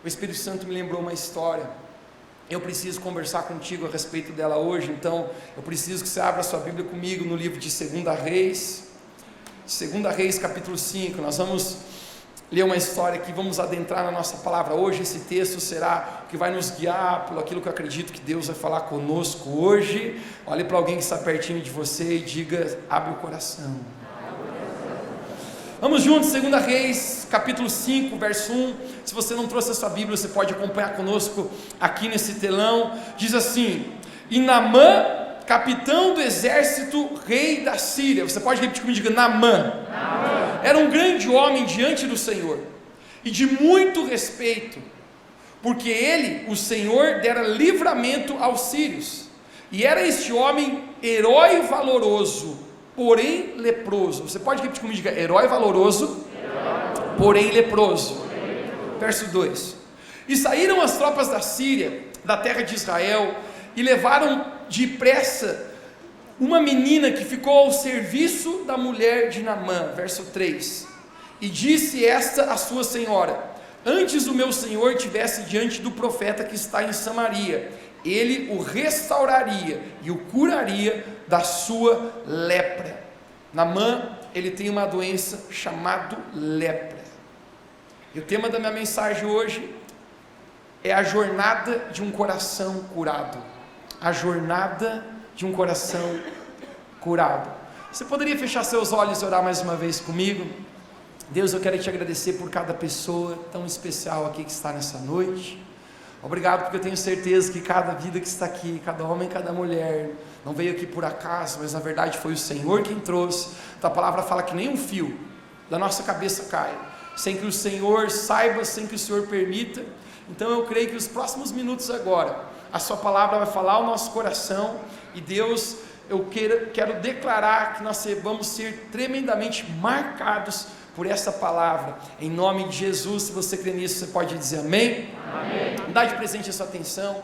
O Espírito Santo me lembrou uma história. Eu preciso conversar contigo a respeito dela hoje, então eu preciso que você abra sua Bíblia comigo no livro de 2 Reis, 2 Reis capítulo 5, nós vamos ler uma história que vamos adentrar na nossa palavra hoje. Esse texto será o que vai nos guiar por aquilo que eu acredito que Deus vai falar conosco hoje. Olhe para alguém que está pertinho de você e diga: abre o coração. Vamos juntos, 2 Reis, capítulo 5, verso 1, se você não trouxe a sua Bíblia, você pode acompanhar conosco aqui nesse telão. Diz assim: e Naamã, capitão do exército, rei da Síria, você pode repetir comigo, diga: Naamã, era um grande homem diante do Senhor, e de muito respeito, porque ele, o Senhor, dera livramento aos sírios, e era este homem herói valoroso, porém leproso. Você pode repetir comigo, diga: herói valoroso, porém leproso. Verso 2: e saíram as tropas da Síria, da terra de Israel, e levaram depressa uma menina que ficou ao serviço da mulher de Naamã. Verso 3: e disse esta a sua senhora: antes o meu senhor tivesse diante do profeta que está em Samaria, ele o restauraria e o curaria da sua lepra. Naamã, ele tem uma doença chamada lepra. E o tema da minha mensagem hoje é a jornada de um coração curado. A jornada de um coração curado. Você poderia fechar seus olhos e orar mais uma vez comigo? Deus, eu quero te agradecer por cada pessoa tão especial aqui que está nessa noite. Obrigado, porque eu tenho certeza que cada vida que está aqui, cada homem, cada mulher, não veio aqui por acaso, mas na verdade foi o Senhor quem trouxe. Então a palavra fala que nem um fio da nossa cabeça cai, sem que o Senhor saiba, sem que o Senhor permita. Então eu creio que os próximos minutos agora, a sua palavra vai falar ao nosso coração, e Deus, eu quero declarar que nós vamos ser tremendamente marcados por essa palavra, em nome de Jesus. Se você crê nisso, você pode dizer amém? Amém. Dá de presente a sua atenção.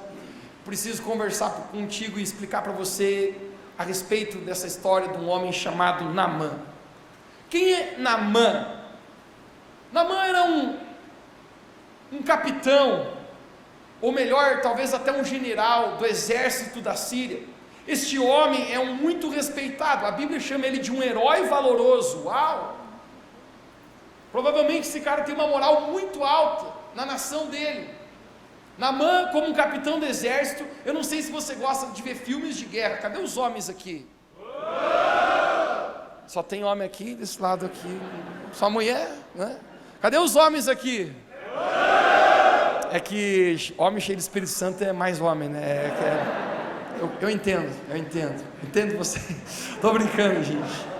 Preciso conversar contigo e explicar para você a respeito dessa história de um homem chamado Naamã. Quem é Naamã? Naamã era um capitão, ou melhor, talvez até um general do exército da Síria. Este homem é muito respeitado, a Bíblia chama ele de um herói valoroso. Uau! Provavelmente esse cara tem uma moral muito alta na nação dele. Naamã, como um capitão do exército, eu não sei se você gosta de ver filmes de guerra. Cadê os homens aqui? Só tem homem aqui, desse lado aqui, só mulher, né? Cadê os homens aqui? É que homem cheio de Espírito Santo é mais homem, né? Eu entendo você. Estou brincando, gente.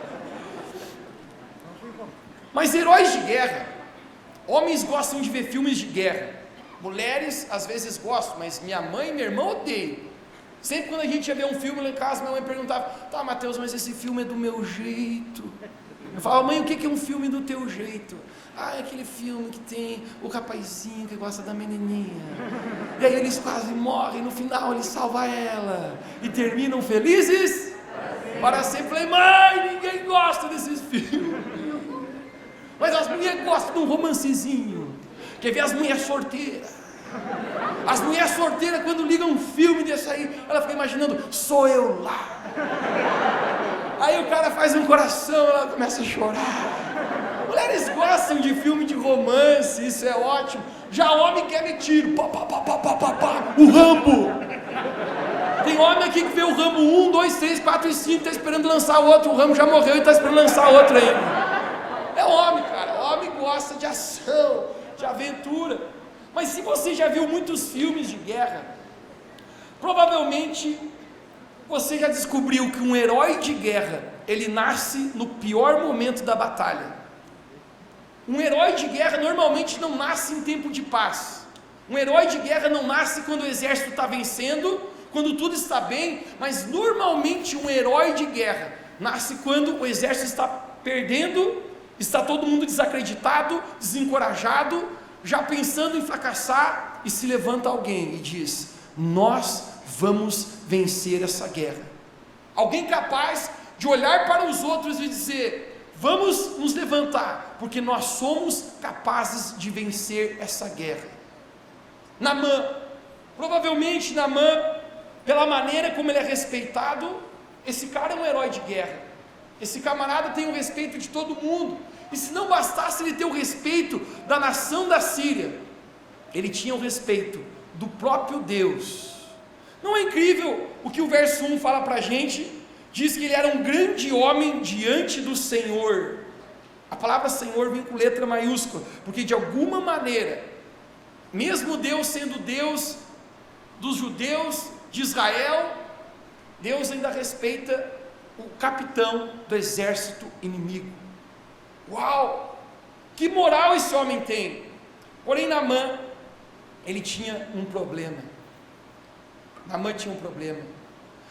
Mas heróis de guerra, homens gostam de ver filmes de guerra, mulheres às vezes gostam, mas minha mãe e minha irmã odeiam. Sempre quando a gente ia ver um filme lá em casa, minha mãe perguntava: tá, Mateus, mas esse filme é do meu jeito. Eu falava: mãe, o que é um filme do teu jeito? Ah, é aquele filme que tem o rapazinho que gosta da menininha, e aí eles quase morrem, no final ele salva ela, e terminam felizes para sempre. Falei: mãe, ninguém gosta desses filmes. Mas as mulheres gostam de um romancezinho. Quer ver as mulheres sorteiras? As mulheres sorteiras, quando ligam um filme desse aí, ela fica imaginando: sou eu lá. Aí o cara faz um coração, ela começa a chorar. Mulheres gostam de filme de romance, isso é ótimo. Já homem quer ver tiro, pá, pá, pá, pá, pá, pá, pá. O Rambo. Tem homem aqui que vê o Rambo 1, 2, 3, 4 e 5, está esperando lançar outro. O Rambo já morreu e está esperando lançar outro ainda. É homem, cara. Homem gosta de ação, de aventura. Mas se você já viu muitos filmes de guerra, provavelmente você já descobriu que um herói de guerra, ele nasce no pior momento da batalha. Um herói de guerra normalmente não nasce em tempo de paz. Um herói de guerra não nasce quando o exército está vencendo, quando tudo está bem, mas normalmente um herói de guerra nasce quando o exército está perdendo, está todo mundo desacreditado, desencorajado, já pensando em fracassar, e se levanta alguém e diz: nós vamos vencer essa guerra. Alguém capaz de olhar para os outros e dizer: vamos nos levantar, porque nós somos capazes de vencer essa guerra. Naamã. Provavelmente Naamã, pela maneira como ele é respeitado, esse cara é um herói de guerra. Esse camarada tem o respeito de todo mundo. E se não bastasse ele ter o respeito da nação da Síria, ele tinha o respeito do próprio Deus. Não é incrível o que o verso 1 fala para a gente? Diz que ele era um grande homem diante do Senhor. A palavra Senhor vem com letra maiúscula, porque de alguma maneira, mesmo Deus sendo Deus dos judeus, de Israel, Deus ainda respeita o capitão do exército inimigo. Uau! Que moral esse homem tem! Porém Naamã, ele tinha um problema. Naamã tinha um problema.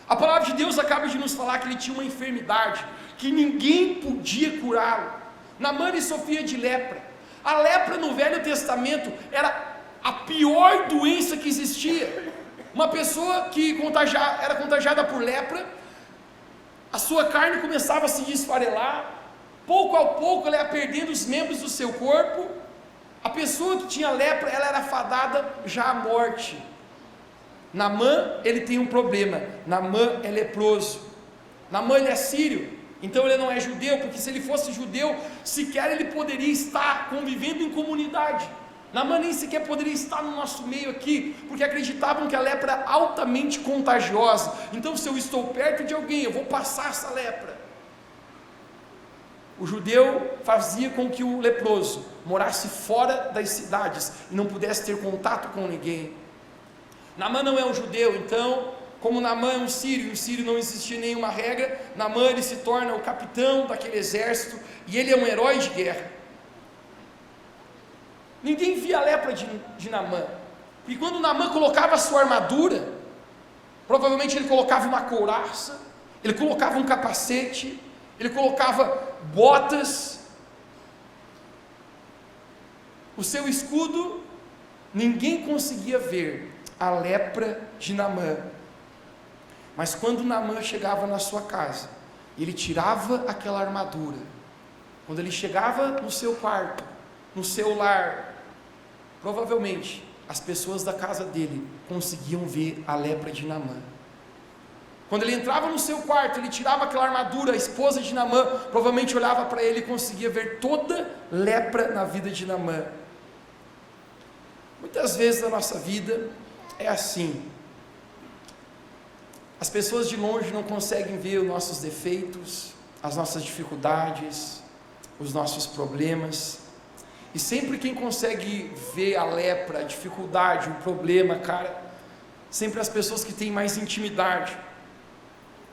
A palavra de Deus acaba de nos falar que ele tinha uma enfermidade, que ninguém podia curá-lo. Naamã ele sofria de lepra. A lepra no Velho Testamento era a pior doença que existia. Uma pessoa que era contagiada por lepra, a sua carne começava a se esfarelar, pouco a pouco ela ia perdendo os membros do seu corpo. A pessoa que tinha lepra, ela era fadada já à morte. Naamã, ele tem um problema. Naamã é leproso. Naamã ele é sírio, então ele não é judeu, porque se ele fosse judeu, sequer ele poderia estar convivendo em comunidade. Naamã nem sequer poderia estar no nosso meio aqui, porque acreditavam que a lepra era altamente contagiosa. Então se eu estou perto de alguém, eu vou passar essa lepra. O judeu fazia com que o leproso morasse fora das cidades e não pudesse ter contato com ninguém. Naamã não é um judeu, então, como Naamã é um sírio, e o sírio não existia nenhuma regra, Naamã ele se torna o capitão daquele exército, e ele é um herói de guerra. Ninguém via a lepra de Naamã, e quando Naamã colocava a sua armadura, provavelmente ele colocava uma couraça, ele colocava um capacete, ele colocava botas, o seu escudo, ninguém conseguia ver a lepra de Naamã. Mas quando Naamã chegava na sua casa, ele tirava aquela armadura, quando ele chegava no seu quarto, no seu lar, provavelmente as pessoas da casa dele conseguiam ver a lepra de Naamã. Quando ele entrava no seu quarto, ele tirava aquela armadura, a esposa de Naamã provavelmente olhava para ele e conseguia ver toda lepra na vida de Naamã. Muitas vezes na nossa vida é assim. As pessoas de longe não conseguem ver os nossos defeitos, as nossas dificuldades, os nossos problemas. E sempre quem consegue ver a lepra, a dificuldade, o problema, cara, sempre as pessoas que têm mais intimidade.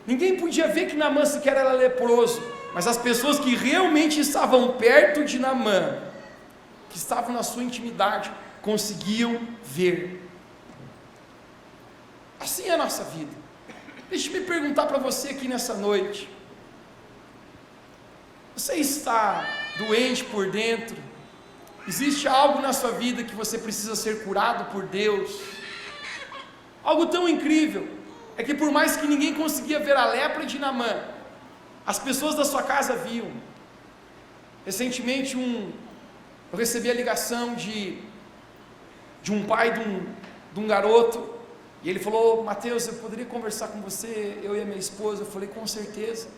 Ninguém podia ver que Naamã sequer era leproso, mas as pessoas que realmente estavam perto de Naamã, que estavam na sua intimidade, conseguiam ver. Assim é a nossa vida. Deixa eu me perguntar para você aqui nessa noite: você está doente por dentro? Existe algo na sua vida que você precisa ser curado por Deus? Algo tão incrível é que por mais que ninguém conseguia ver a lepra de Naamã, as pessoas da sua casa viam. Recentemente eu recebi a ligação de um pai de um garoto, e ele falou: Mateus, eu poderia conversar com você, eu e a minha esposa? Eu falei: com certeza.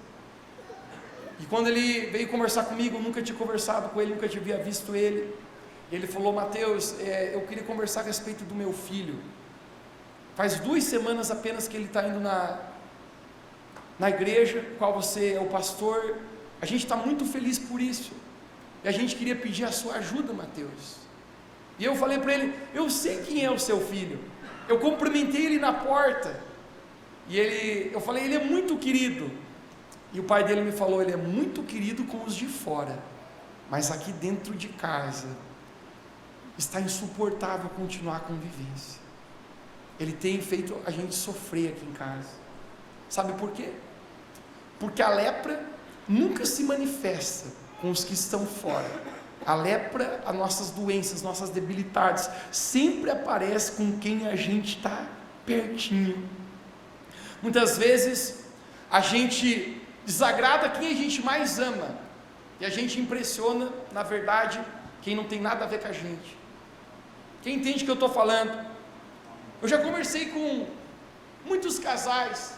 E quando ele veio conversar comigo, eu nunca tinha conversado com ele, nunca tinha visto ele. E ele falou: Mateus, eu queria conversar a respeito do meu filho. Faz 2 semanas apenas que ele está indo na igreja, qual você é o pastor. A gente está muito feliz por isso, e a gente queria pedir a sua ajuda, Mateus. E eu falei para ele: eu sei quem é o seu filho, eu cumprimentei ele na porta, e eu falei: ele é muito querido. E o pai dele me falou: ele é muito querido com os de fora, mas aqui dentro de casa está insuportável continuar a convivência. Ele tem feito a gente sofrer aqui em casa. Sabe por quê? Porque a lepra nunca se manifesta com os que estão fora. A lepra, as nossas doenças, nossas debilidades, sempre aparece com quem a gente está pertinho. Muitas vezes a gente desagrada quem a gente mais ama, e a gente impressiona, na verdade, quem não tem nada a ver com a gente. Quem entende o que eu estou falando? Eu já conversei com muitos casais,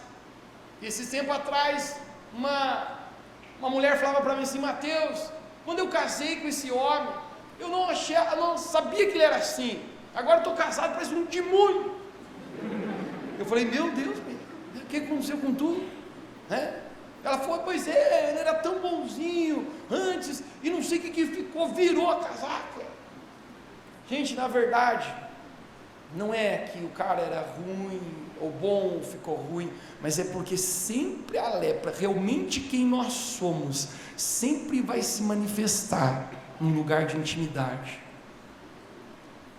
e esse tempo atrás, uma mulher falava para mim assim: Mateus, quando eu casei com esse homem, eu não sabia que ele era assim, agora estou casado, parece um demônio. Eu falei: meu Deus, o que aconteceu com tu? Ela falou: pois é, ele era tão bonzinho antes, e não sei o que ficou, virou a casaca. Gente, na verdade, não é que o cara era ruim, ou bom, ou ficou ruim, mas é porque sempre a lepra, realmente quem nós somos, sempre vai se manifestar num lugar de intimidade.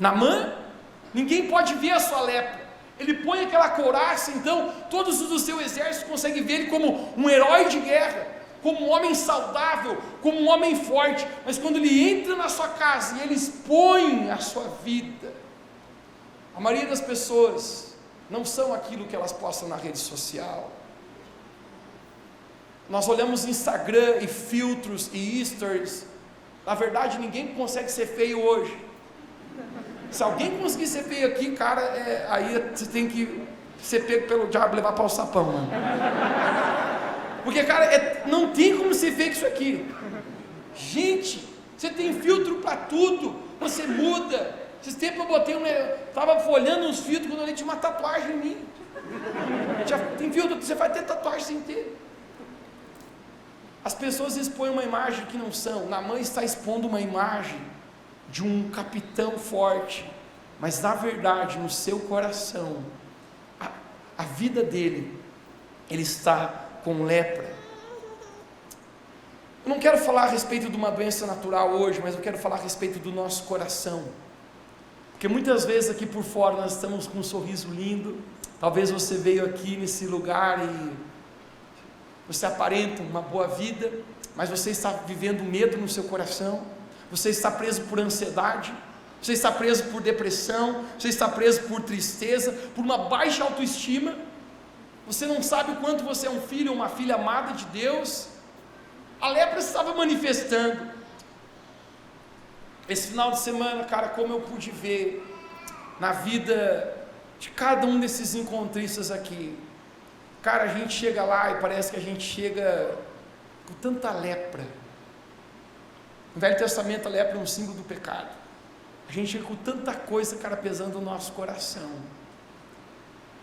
Naamã, ninguém pode ver a sua lepra, ele põe aquela couraça, então todos os do seu exército conseguem ver ele como um herói de guerra, como um homem saudável, como um homem forte, mas quando ele entra na sua casa e ele expõe a sua vida, a maioria das pessoas não são aquilo que elas postam na rede social. Nós olhamos Instagram e filtros e stories, na verdade ninguém consegue ser feio hoje. Se alguém conseguir ser feio aqui, cara, aí você tem que ser pego pelo diabo e levar para o sapão, mano. Porque, cara, não tem como ser feio com isso aqui. Gente, você tem filtro para tudo, você muda. Esses tempos eu estava folhando uns filtros, quando eu olhei, tinha uma tatuagem em mim. Tem filtro, você vai ter tatuagem sem ter. As pessoas expõem uma imagem que não são. Naamã está expondo uma imagem de um capitão forte, mas na verdade, no seu coração, a vida dele, ele está com lepra. Eu não quero falar a respeito de uma doença natural hoje, mas eu quero falar a respeito do nosso coração, porque muitas vezes aqui por fora nós estamos com um sorriso lindo, talvez você veio aqui nesse lugar e você aparenta uma boa vida, mas você está vivendo medo no seu coração, você está preso por ansiedade, você está preso por depressão, você está preso por tristeza, por uma baixa autoestima, você não sabe o quanto você é um filho ou uma filha amada de Deus. A lepra estava manifestando. Esse final de semana, cara, como eu pude ver na vida de cada um desses encontristas aqui, cara, a gente chega lá e parece que a gente chega com tanta lepra. No Velho Testamento a lepra é um símbolo do pecado. A gente chega com tanta coisa, cara, pesando o nosso coração.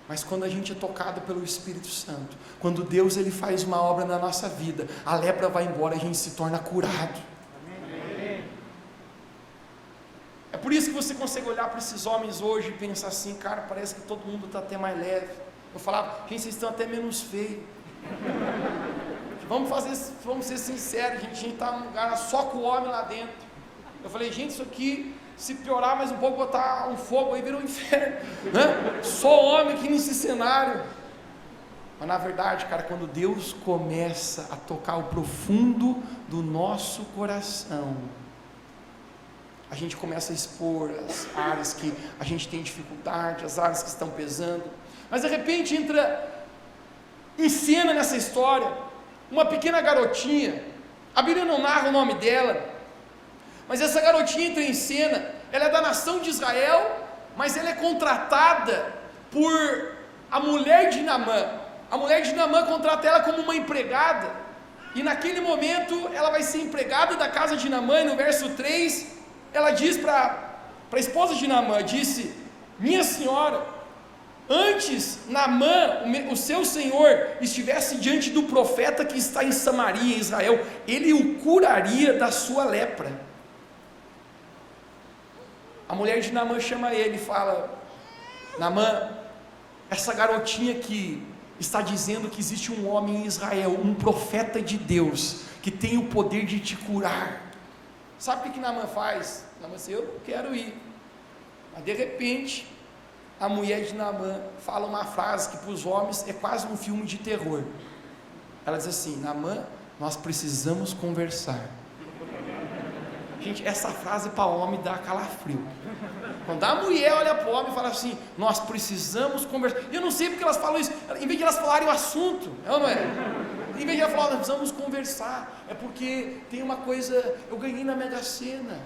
Mas quando a gente é tocado pelo Espírito Santo, quando Deus ele faz uma obra na nossa vida, a lepra vai embora, a gente se torna curado. Amém. É por isso que você consegue olhar para esses homens hoje e pensar assim: cara, parece que todo mundo está até mais leve. Eu falava: gente, vocês estão até menos feios. Vamos ser sinceros, gente, a gente está num lugar só com o homem lá dentro. Eu falei: gente, isso aqui, se piorar mais um pouco, botar um fogo aí, vira um inferno, né? Só homem aqui nesse cenário. Mas na verdade, cara, quando Deus começa a tocar o profundo do nosso coração, a gente começa a expor as áreas que a gente tem dificuldade, as áreas que estão pesando. Mas de repente entra em cena nessa história uma pequena garotinha. A Bíblia não narra o nome dela, mas essa garotinha entra em cena. Ela é da nação de Israel, mas ela é contratada por a mulher de Naamã. A mulher de Naamã contrata ela como uma empregada, e naquele momento ela vai ser empregada da casa de Naamã. E no verso 3 ela diz para a esposa de Naamã, disse: minha senhora, antes Naamã, o seu senhor, estivesse diante do profeta que está em Samaria, em Israel, ele o curaria da sua lepra. A mulher de Naamã chama ele e fala: Naamã, essa garotinha que está dizendo que existe um homem em Israel, um profeta de Deus, que tem o poder de te curar. Sabe o que Naamã faz? Naamã diz: eu não quero ir. Mas de repente a mulher de Naamã fala uma frase que para os homens é quase um filme de terror. Ela diz assim: Naamã, nós precisamos conversar. Gente, essa frase para homem dá calafrio. Quando a mulher olha para o homem e fala assim: nós precisamos conversar. Eu não sei porque elas falam isso. Em vez de elas falarem o assunto, é ou não é? Em vez de elas falarem: nós precisamos conversar, é porque tem uma coisa, eu ganhei na Mega Sena.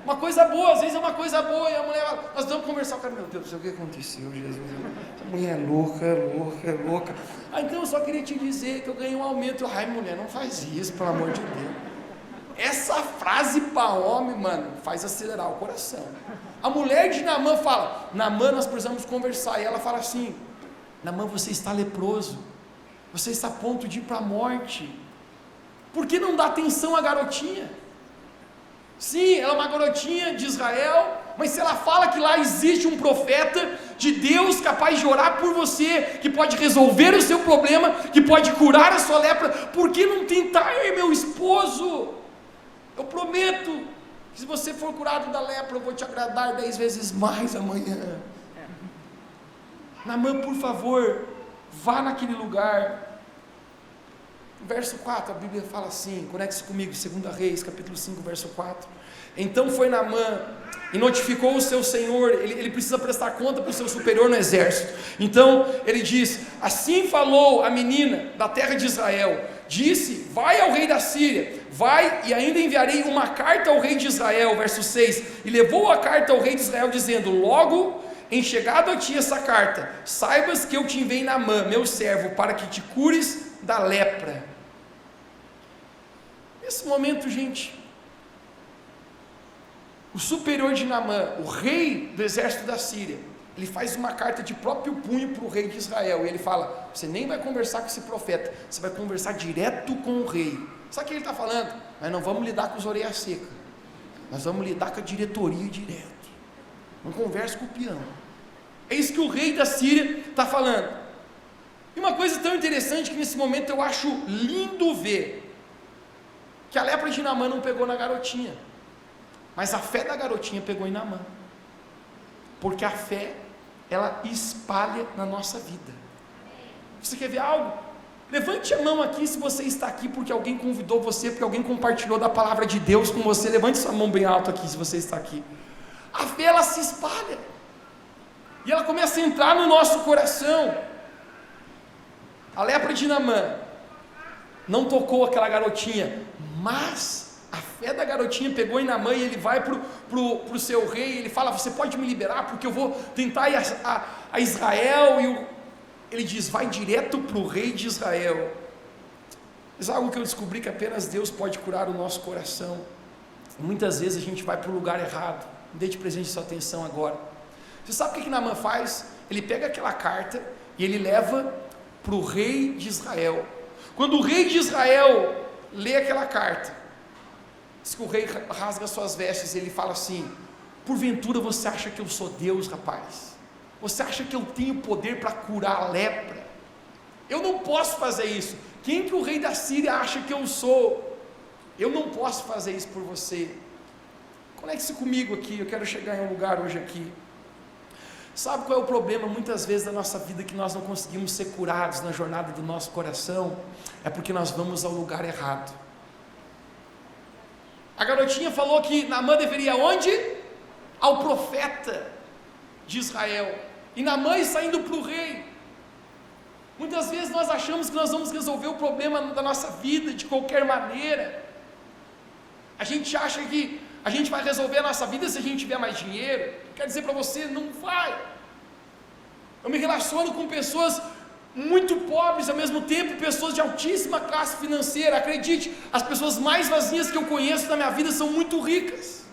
Uma coisa boa, às vezes é uma coisa boa, e a mulher, nós vamos conversar, o cara, meu Deus do céu, o que aconteceu, Jesus? Essa mulher é louca. Então eu só queria te dizer que eu ganhei um aumento. Ai, mulher, não faz isso, pelo amor de Deus. Essa frase para homem, mano, faz acelerar o coração. A mulher de Naamã fala, Naamã, nós precisamos conversar, e ela fala assim, Naamã, você está leproso, você está a ponto de ir para a morte, por que não dá atenção à garotinha? Sim, ela é uma garotinha de Israel, mas se ela fala que lá existe um profeta de Deus capaz de orar por você, que pode resolver o seu problema, que pode curar a sua lepra, por que não tentar, meu esposo? Eu prometo que se você for curado da lepra, eu vou te agradar 10 vezes mais amanhã. Naamã, por favor, vá naquele lugar. Verso 4, a Bíblia fala assim, conecte-se comigo, 2 Reis, capítulo 5, verso 4. Então foi Naamã e notificou o seu senhor, ele precisa prestar conta para o seu superior no exército. Então ele diz, assim falou a menina da terra de Israel, disse, vai ao rei da Síria, vai e ainda enviarei uma carta ao rei de Israel, verso 6, e levou a carta ao rei de Israel, dizendo, logo em chegado a ti essa carta, saibas que eu te enviei Naamã, meu servo, para que te cures da lepra. Nesse momento, gente, o superior de Naamã, o rei do exército da Síria, ele faz uma carta de próprio punho para o rei de Israel, e ele fala, você nem vai conversar com esse profeta, você vai conversar direto com o rei. Sabe o que ele está falando? Mas não vamos lidar com as orelhas secas, nós vamos lidar com a diretoria direto, não converse com o peão. É isso que o rei da Síria está falando. E uma coisa tão interessante que nesse momento eu acho lindo ver, que a lepra de Naamã não pegou na garotinha, mas a fé da garotinha pegou em Naamã, porque a fé, ela espalha na nossa vida. Você quer ver algo? Levante a mão aqui se você está aqui porque alguém convidou você, porque alguém compartilhou da palavra de Deus com você. Levante sua mão bem alto aqui se você está aqui. A fé, ela se espalha, e ela começa a entrar no nosso coração. A lepra de Naamã não tocou aquela garotinha, mas a fé da garotinha pegou em Naamã, e ele vai para o seu rei, ele fala, você pode me liberar, porque eu vou tentar ir a Israel, e ele diz, vai direto para o rei de Israel. Mas algo que eu descobri, que apenas Deus pode curar o nosso coração. Muitas vezes a gente vai para o lugar errado. Dê de presente sua atenção agora. Você sabe o que Naamã faz? Ele pega aquela carta, e ele leva para o rei de Israel. Quando o rei de Israel lê aquela carta, diz que o rei rasga suas vestes, e ele fala assim, porventura você acha que eu sou Deus, rapaz? Você acha que eu tenho poder para curar a lepra? Eu não posso fazer isso. Quem que o rei da Síria acha que eu sou? Eu não posso fazer isso por você. Conecte-se comigo aqui, eu quero chegar em um lugar hoje aqui. Sabe qual é o problema muitas vezes da nossa vida, que nós não conseguimos ser curados na jornada do nosso coração? É porque nós vamos ao lugar errado. A garotinha falou que Naamã deveria ir aonde? Ao profeta de Israel. E Naamã está indo para o rei. Muitas vezes nós achamos que nós vamos resolver o problema da nossa vida de qualquer maneira. A gente acha que a gente vai resolver a nossa vida se a gente tiver mais dinheiro. Quer dizer para você, não vai. Eu me relaciono com pessoas muito pobres, ao mesmo tempo pessoas de altíssima classe financeira. Acredite, as pessoas mais vazias que eu conheço na minha vida são muito ricas.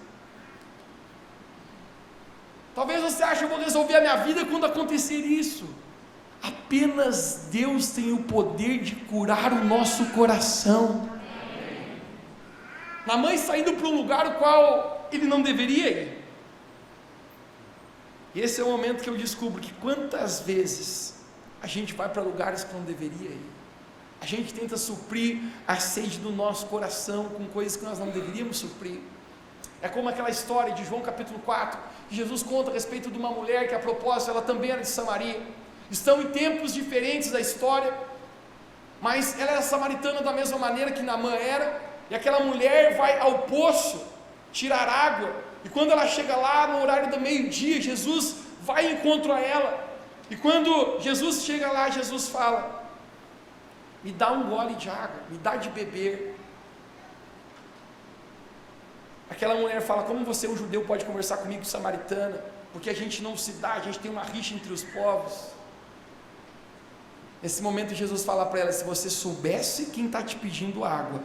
Talvez você ache que eu vou resolver a minha vida quando acontecer isso. Apenas Deus tem o poder de curar o nosso coração. Naamã está indo para um lugar o qual ele não deveria ir. E esse é o momento que eu descubro que quantas vezes a gente vai para lugares que não deveria ir. A gente tenta suprir a sede do nosso coração com coisas que nós não deveríamos suprir. É como aquela história de João capítulo 4, que Jesus conta a respeito de uma mulher que, a propósito, ela também era de Samaria. Estão em tempos diferentes da história, mas ela era samaritana da mesma maneira que Naamã era. E aquela mulher vai ao poço tirar água, e quando ela chega lá no horário do meio-dia, Jesus vai em encontro a ela, e quando Jesus chega lá, Jesus fala, me dá um gole de água, me dá de beber. Aquela mulher fala: como você, um judeu, pode conversar comigo, samaritana? Porque a gente não se dá, a gente tem uma rixa entre os povos. Nesse momento Jesus fala para ela: se você soubesse quem está te pedindo água,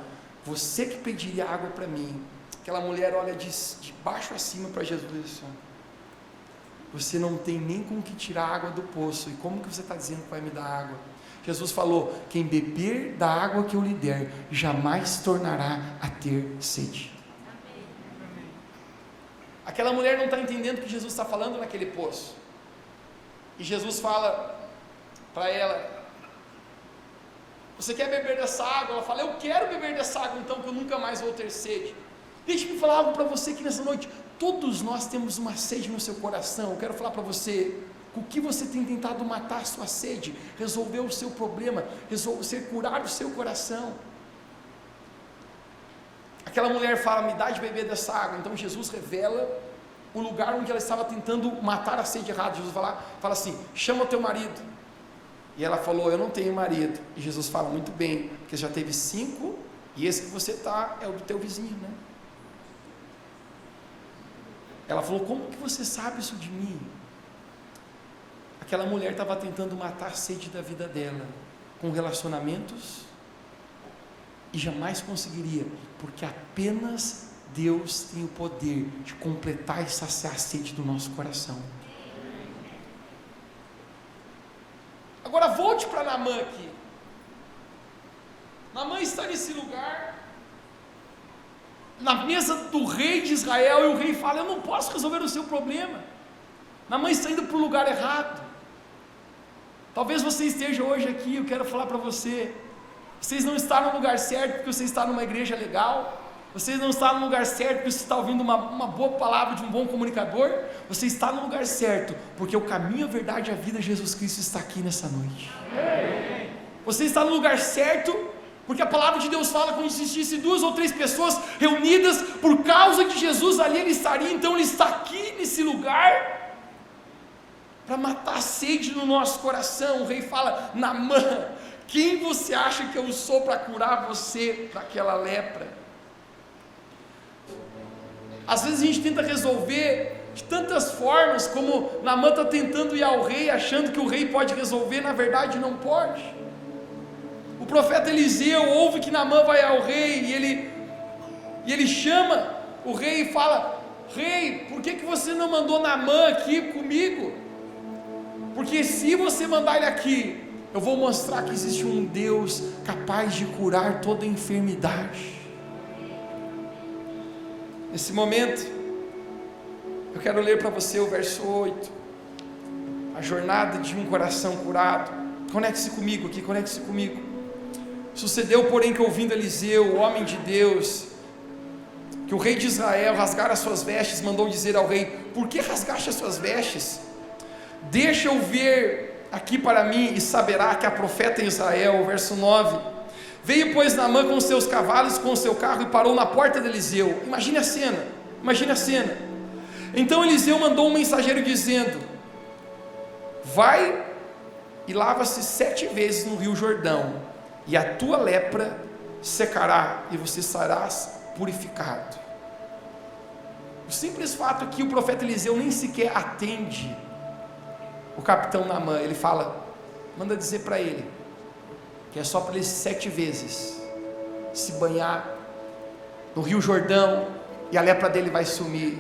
você que pediria água para mim. Aquela mulher olha de baixo a cima para Jesus e diz: você não tem nem com que tirar água do poço, e como que você está dizendo que vai me dar água? Jesus falou: quem beber da água que eu lhe der, jamais tornará a ter sede. Aquela mulher não está entendendo o que Jesus está falando naquele poço, e Jesus fala para ela: você quer beber dessa água? Ela fala: eu quero beber dessa água, então, que eu nunca mais vou ter sede. Deixa-me falar algo para você aqui nessa noite. Todos nós temos uma sede no seu coração. Eu quero falar para você: o que você tem tentado matar a sua sede, resolver o seu problema, curar o seu coração. Aquela mulher fala: me dá de beber dessa água. Então Jesus revela o lugar onde ela estava tentando matar a sede errada. Jesus fala assim: chama o teu marido. E ela falou: eu não tenho marido. E Jesus fala: muito bem, porque já teve 5, e esse que você está é o do teu vizinho, né? Ela falou: como que você sabe isso de mim? Aquela mulher estava tentando matar a sede da vida dela com relacionamentos, e jamais conseguiria, porque apenas Deus tem o poder de completar e saciar a sede do nosso coração. Agora volte para Naamã aqui. Naamã está nesse lugar, na mesa do rei de Israel, e o rei fala: eu não posso resolver o seu problema. Naamã está indo para o lugar errado. Talvez você esteja hoje aqui, eu quero falar para você: vocês não estão no lugar certo porque você está numa igreja legal, vocês não estão no lugar certo porque você está ouvindo uma boa palavra de um bom comunicador. Você está no lugar certo porque o caminho, a verdade e a vida, Jesus Cristo, está aqui nessa noite. Você está no lugar certo porque a palavra de Deus fala: quando existisse 2 ou 3 pessoas reunidas por causa de Jesus, ali ele estaria. Então ele está aqui nesse lugar para matar a sede no nosso coração. O rei fala: Naamã, quem você acha que eu sou para curar você daquela lepra? Às vezes a gente tenta resolver de tantas formas, como Naamã está tentando ir ao rei, achando que o rei pode resolver. Na verdade não pode. O profeta Eliseu ouve que Naamã vai ao rei, e ele chama o rei e fala: rei, por que você não mandou Naamã aqui comigo? Porque se você mandar ele aqui, eu vou mostrar que existe um Deus capaz de curar toda enfermidade. Nesse momento, eu quero ler para você o verso 8, a jornada de um coração curado. Conecte-se comigo aqui, conecte-se comigo. Sucedeu, porém, que ouvindo Eliseu, o homem de Deus, que o rei de Israel rasgara as suas vestes, mandou dizer ao rei: por que rasgaste as suas vestes? Deixa eu ver aqui para mim, e saberá que há profeta em Israel. Verso 9: veio, pois, Naamã com seus cavalos, com o seu carro, e parou na porta de Eliseu. Imagine a cena, imagine a cena. Então Eliseu mandou um mensageiro dizendo: vai e lava-se 7 vezes no rio Jordão, e a tua lepra secará, e você serás purificado. O simples fato é que o profeta Eliseu nem sequer atende o capitão Naamã. Ele fala: manda dizer para ele que é só para ele 7 vezes se banhar no rio Jordão, e a lepra dele vai sumir.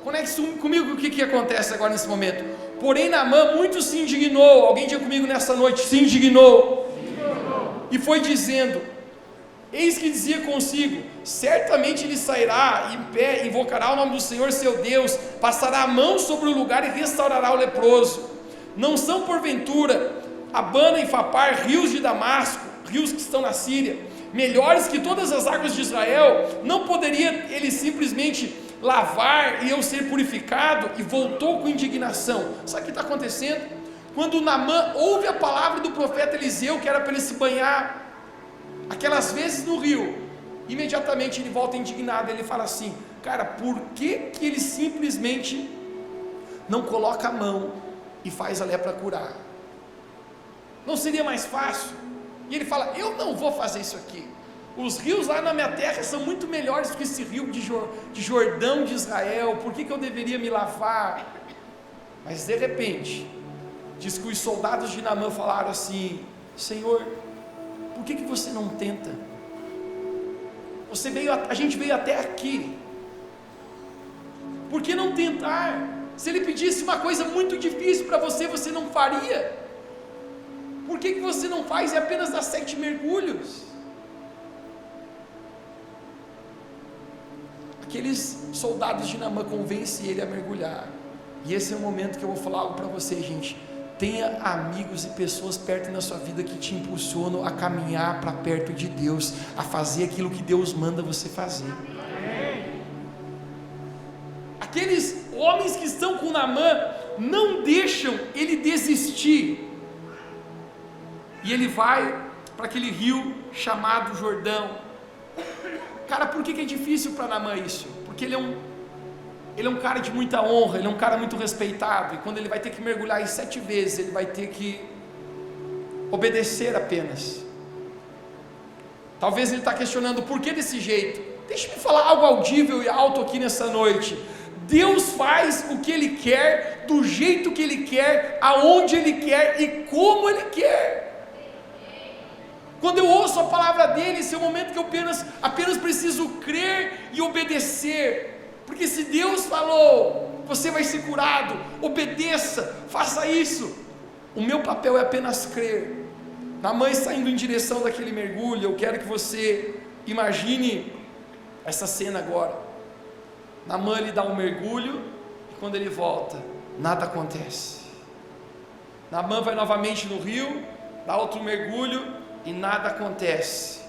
Conecte comigo o que acontece agora nesse momento. Porém Naamã muito se indignou. Alguém diga comigo nessa noite: se indignou. E foi dizendo: eis que dizia consigo: certamente ele sairá em pé, invocará o nome do Senhor seu Deus, passará a mão sobre o lugar e restaurará o leproso. Não são porventura Abana e Fapar, rios de Damasco, rios que estão na Síria, melhores que todas as águas de Israel? Não poderia ele simplesmente lavar e eu ser purificado? E voltou com indignação. Sabe o que está acontecendo? Quando Naamã ouve a palavra do profeta Eliseu, que era para ele se banhar aquelas vezes no rio, imediatamente ele volta indignado. Ele fala assim: cara, por que ele simplesmente não coloca a mão e faz a lepra curar? Não seria mais fácil? E ele fala: eu não vou fazer isso aqui. Os rios lá na minha terra são muito melhores do que esse rio de Jordão de Israel, por que eu deveria me lavar? Mas de repente, diz que os soldados de Naamã falaram assim: Senhor, por que você não tenta? A gente veio até aqui, por que não tentar? Se ele pedisse uma coisa muito difícil para você, você não faria? Por que você não faz e apenas dá 7 mergulhos? Aqueles soldados de Naamã convencem ele a mergulhar, e esse é o momento que eu vou falar algo para você, gente. Tenha amigos e pessoas perto na sua vida que te impulsionam a caminhar para perto de Deus, a fazer aquilo que Deus manda você fazer. Aqueles homens que estão com Naamã não deixam ele desistir, e ele vai para aquele rio chamado Jordão. Cara, por que é difícil para Naamã isso? Porque ele é um cara de muita honra, ele é um cara muito respeitado, e quando ele vai ter que mergulhar 7 vezes, ele vai ter que obedecer apenas. Talvez ele está questionando, por que desse jeito? Deixa-me falar algo audível e alto aqui nessa noite. Deus faz o que Ele quer, do jeito que Ele quer, aonde Ele quer e como Ele quer. Quando eu ouço a palavra dEle, esse é o momento que eu apenas preciso crer e obedecer, porque se Deus falou, você vai ser curado, obedeça, faça isso. O meu papel é apenas crer. Naamã está indo em direção daquele mergulho. Eu quero que você imagine essa cena agora. Naamã, ele dá um mergulho, e quando ele volta, nada acontece. Naamã vai novamente no rio, dá outro mergulho, e nada acontece.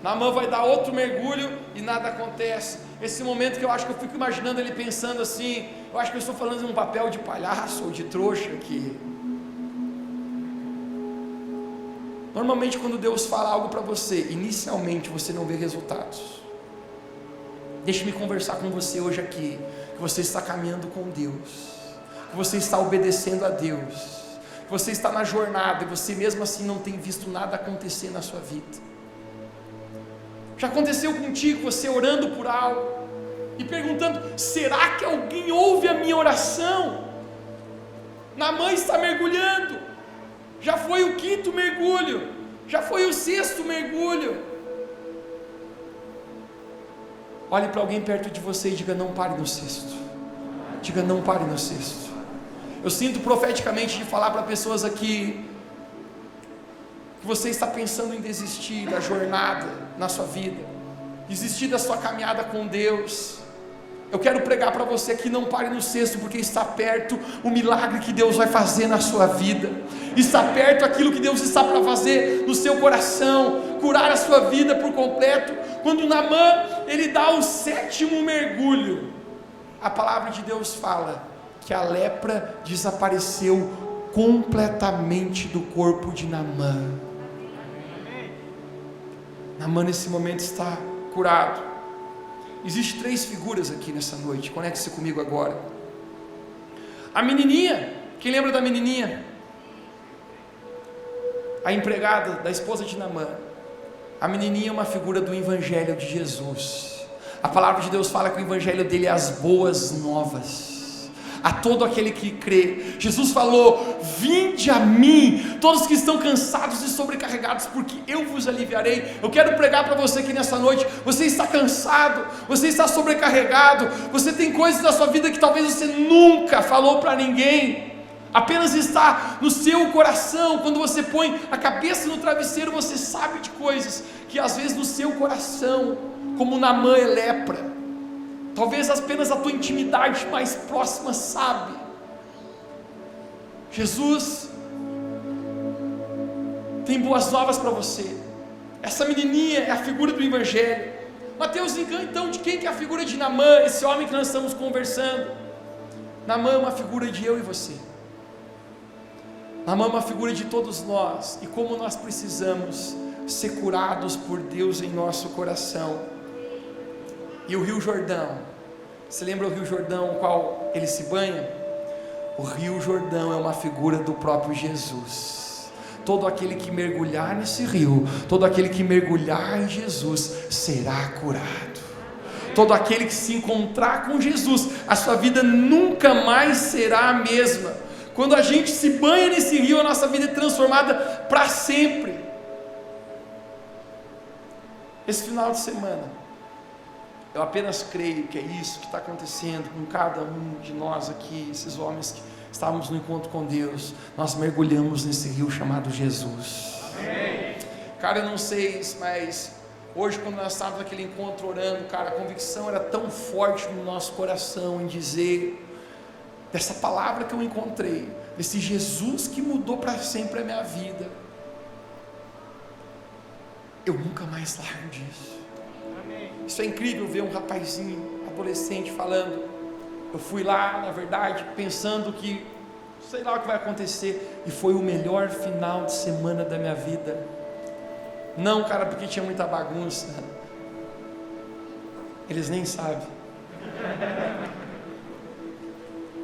Naamã vai dar outro mergulho, e nada acontece. Esse momento que eu acho que eu fico imaginando ele pensando assim, eu acho que eu estou falando de um papel de palhaço ou de trouxa aqui. Normalmente quando Deus fala algo para você, inicialmente você não vê resultados. Deixe-me conversar com você hoje aqui, que você está caminhando com Deus, que você está obedecendo a Deus, que você está na jornada, e você mesmo assim não tem visto nada acontecer na sua vida. Já aconteceu contigo, você orando por algo, e perguntando, será que alguém ouve a minha oração? Naamã está mergulhando, já foi o 5º mergulho, já foi o 6º mergulho. Olhe para alguém perto de você e diga, não pare no 6º. Diga, não pare no 6º. Eu sinto profeticamente de falar para pessoas aqui, que você está pensando em desistir da jornada na sua vida, desistir da sua caminhada com Deus. Eu quero pregar para você que não pare no 6º, porque está perto o milagre que Deus vai fazer na sua vida, está perto aquilo que Deus está para fazer no seu coração, curar a sua vida por completo. Quando Naamã, ele dá o 7º mergulho, a palavra de Deus fala que a lepra desapareceu completamente do corpo de Naamã. Naamã nesse momento está curado. Existem 3 figuras aqui nessa noite, conecte-se comigo agora. A menininha, quem lembra da menininha? A empregada da esposa de Naamã. A menininha é uma figura do Evangelho de Jesus. A palavra de Deus fala que o Evangelho dele é as boas novas, a todo aquele que crê. Jesus falou, vinde a mim, todos que estão cansados e sobrecarregados, porque eu vos aliviarei. Eu quero pregar para você que nessa noite, você está cansado, você está sobrecarregado, você tem coisas na sua vida que talvez você nunca falou para ninguém, apenas está no seu coração. Quando você põe a cabeça no travesseiro, você sabe de coisas que às vezes no seu coração, como Naamã é lepra, talvez apenas a tua intimidade mais próxima sabe. Jesus tem boas novas para você. Essa menininha é a figura do Evangelho. Mateus, então de quem que é a figura de Naamã, esse homem que nós estamos conversando? Naamã é uma figura de eu e você. Naamã é uma figura de todos nós, e como nós precisamos ser curados por Deus em nosso coração. E o Rio Jordão, você lembra o Rio Jordão, qual ele se banha? O Rio Jordão é uma figura do próprio Jesus. todo aquele que mergulhar nesse rio, todo aquele que mergulhar em Jesus, será curado. Todo aquele que se encontrar com Jesus, a sua vida nunca mais será a mesma. Quando a gente se banha nesse rio, a nossa vida é transformada para sempre. Esse final de semana, eu apenas creio que é isso que está acontecendo com cada um de nós aqui, esses homens que estávamos no encontro com Deus. Nós mergulhamos nesse rio chamado Jesus. Amém. Cara, eu não sei, mas hoje, quando nós estávamos naquele encontro orando, cara, a convicção era tão forte no nosso coração em dizer dessa palavra que eu encontrei, desse Jesus que mudou para sempre a minha vida. Eu nunca mais largo disso. Amém. Isso é incrível ver um rapazinho, adolescente falando. Eu fui lá, na verdade, pensando que sei lá o que vai acontecer, e foi o melhor final de semana da minha vida. Não, cara, porque tinha muita bagunça. Eles nem sabem.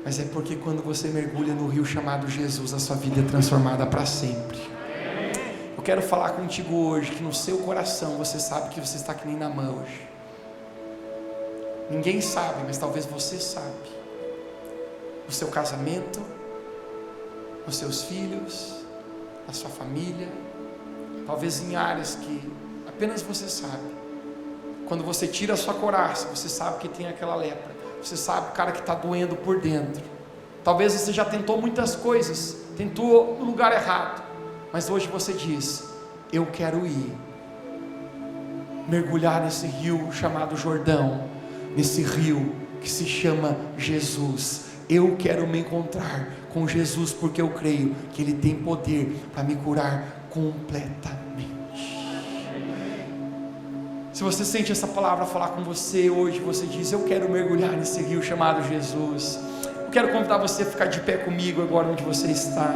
Mas é porque quando você mergulha no rio chamado Jesus, a sua vida é transformada para sempre. Eu quero falar contigo hoje que no seu coração você sabe que você está que nem Naamã hoje. Ninguém sabe, mas talvez você sabe. No seu casamento, nos seus filhos, na sua família, talvez em áreas que apenas você sabe. Quando você tira a sua couraça, você sabe que tem aquela lepra. Você sabe, cara, que está doendo por dentro. Talvez você já tentou muitas coisas, tentou no lugar errado, mas hoje você diz: eu quero ir mergulhar nesse rio chamado Jordão, nesse rio que se chama Jesus. Eu quero me encontrar com Jesus, porque eu creio que Ele tem poder para me curar completamente. Se você sente essa palavra falar com você hoje, você diz: eu quero mergulhar nesse rio chamado Jesus. Eu quero convidar você a ficar de pé comigo agora onde você está.